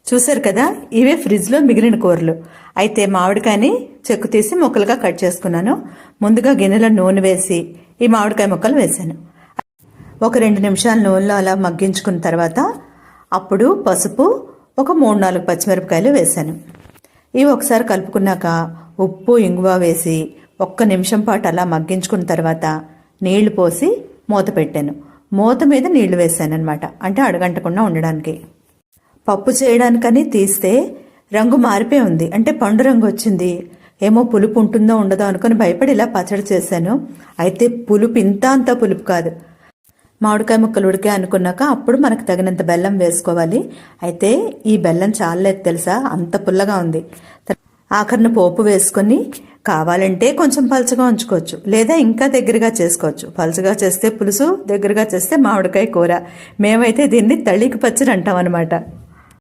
చూసారు కదా, ఇవే ఫ్రిడ్జ్లో మిగిలిన కూరలు. అయితే మామిడికాయని చెక్కు తీసి ముక్కలుగా కట్ చేసుకున్నాను. ముందుగా గిన్నెలో నూనె వేసి ఈ మామిడికాయ ముక్కలు వేసాను. ఒక 2 నిమిషాలు నూనెలో అలా మగ్గించుకున్న తర్వాత అప్పుడు పసుపు, ఒక 3-4 పచ్చిమిరపకాయలు వేసాను. ఇవి ఒకసారి కలుపుకున్నాక ఉప్పు, ఇంగువ వేసి 1 నిమిషం పాటు అలా మగ్గించుకున్న తర్వాత నీళ్లు పోసి మూత పెట్టాను. మూత మీద నీళ్లు వేసాను అనమాట, అంటే అడగంటకుండా ఉండడానికి. పప్పు చేయడానికని తీస్తే రంగు మారిపోయి ఉంది, అంటే పండు రంగు వచ్చింది. ఏమో పులుపు ఉంటుందో ఉండదో అనుకుని భయపడి ఇలా పచ్చడి చేశాను. అయితే పులుపు అంత పులుపు కాదు. మామిడికాయ ముక్కలు ఉడికే అనుకున్నాక అప్పుడు మనకు తగినంత బెల్లం వేసుకోవాలి. అయితే ఈ బెల్లం చాలలేదు తెలుసా, అంత పుల్లగా ఉంది. ఆఖరిన పోపు వేసుకొని కావాలంటే కొంచెం పలుచగా ఉంచుకోవచ్చు, లేదా ఇంకా దగ్గరగా చేసుకోవచ్చు. పలుచగా చేస్తే పులుసు, దగ్గరగా చేస్తే మామిడికాయ కూర. మేమైతే దీన్ని తళికి పచ్చడి అంటాం అనమాట.